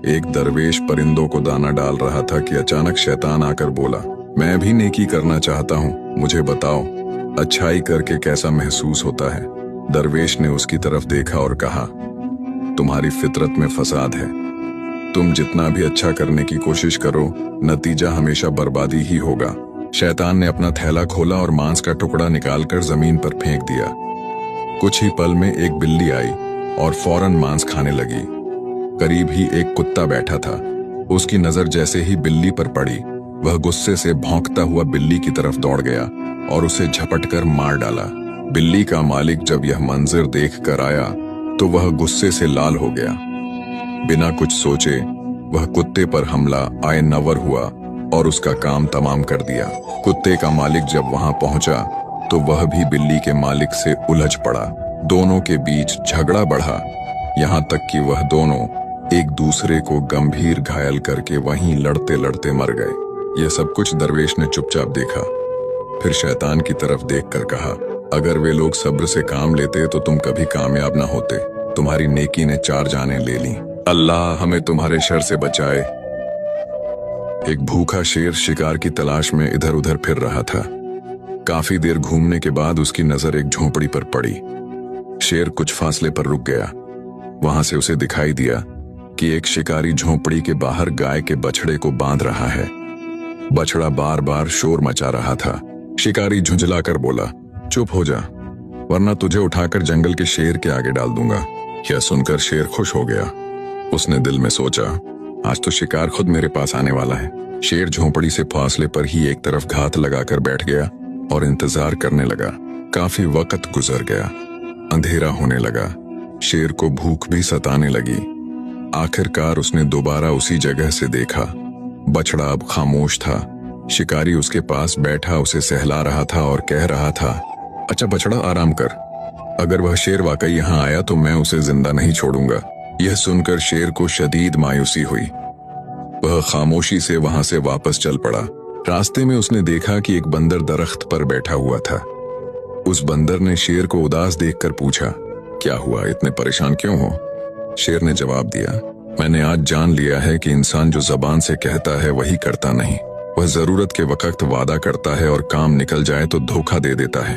एक दरवेश परिंदों को दाना डाल रहा था कि अचानक शैतान आकर बोला, मैं भी नेकी करना चाहता हूँ, मुझे बताओ अच्छाई करके कैसा महसूस होता है। दरवेश ने उसकी तरफ देखा और कहा, तुम्हारी फितरत में फसाद है। तुम जितना भी अच्छा करने की कोशिश करो, नतीजा हमेशा बर्बादी ही होगा। शैतान ने अपना थैला खोला और मांस का टुकड़ा निकालकर जमीन पर फेंक दिया। कुछ ही पल में एक बिल्ली आई और फौरन मांस खाने लगी। करीब ही एक कुत्ता बैठा था। उसकी नजर जैसे ही बिल्ली पर पड़ी, वह गुस्से से भौंकता हुआ बिल्ली की तरफ दौड़ गया और उसे झपटकर मार डाला। बिल्ली का मालिक जब यह मंजर देख कर आया तो वह गुस्से से लाल हो गया। बिना कुछ सोचे वह कुत्ते पर हमला आए नवर हुआ और उसका काम तमाम कर दिया। कुत्ते का मालिक जब वहां पहुंचा तो वह भी बिल्ली के मालिक से उलझ पड़ा। दोनों के बीच झगड़ा बढ़ा, यहाँ तक कि वह दोनों एक दूसरे को गंभीर घायल करके वहीं लड़ते लड़ते मर गए। यह सब कुछ दरवेश ने चुपचाप देखा। फिर शैतान की तरफ देखकर कहा, अगर वे लोग सब्र से काम लेते तो तुम कभी कामयाब ना होते। तुम्हारी नेकी ने 4 जानें ले ली। अल्लाह हमें तुम्हारे शर से बचाए। एक भूखा शेर शिकार की तलाश में इधर उधर फिर रहा था। काफी देर घूमने के बाद उसकी नजर एक झोंपड़ी पर पड़ी। शेर कुछ फासले पर रुक गया। वहां से उसे दिखाई दिया कि एक शिकारी झोंपड़ी के बाहर गाय के बछड़े को बांध रहा है। बछड़ा बार बार शोर मचा रहा था। शिकारी झुंझलाकर बोला, चुप हो जा, वरना तुझे उठाकर जंगल के शेर के आगे डाल दूंगा। यह सुनकर शेर खुश हो गया। उसने दिल में सोचा, आज तो शिकार खुद मेरे पास आने वाला है। शेर झोंपड़ी से फासले पर ही एक तरफ घात लगाकर बैठ गया और इंतजार करने लगा। काफी वक्त गुजर गया। अंधेरा होने लगा। शेर को भूख भी सताने लगी। आखिरकार उसने दोबारा उसी जगह से देखा। बछड़ा अब खामोश था। शिकारी उसके पास बैठा उसे सहला रहा था और कह रहा था, अच्छा बछड़ा, आराम कर। अगर वह शेर वाकई यहाँ आया तो मैं उसे जिंदा नहीं छोड़ूंगा। यह सुनकर शेर को शदीद मायूसी हुई। वह खामोशी से वहां से वापस चल पड़ा। रास्ते में उसने देखा कि एक बंदर दरख्त पर बैठा हुआ था। उस बंदर ने शेर को उदास देखकर पूछा, क्या हुआ, इतने परेशान क्यों हो? शेर ने जवाब दिया, मैंने आज जान लिया है कि इंसान जो जबान से कहता है वही करता नहीं। वह जरूरत के वक्त वादा करता है और काम निकल जाए तो धोखा दे देता है।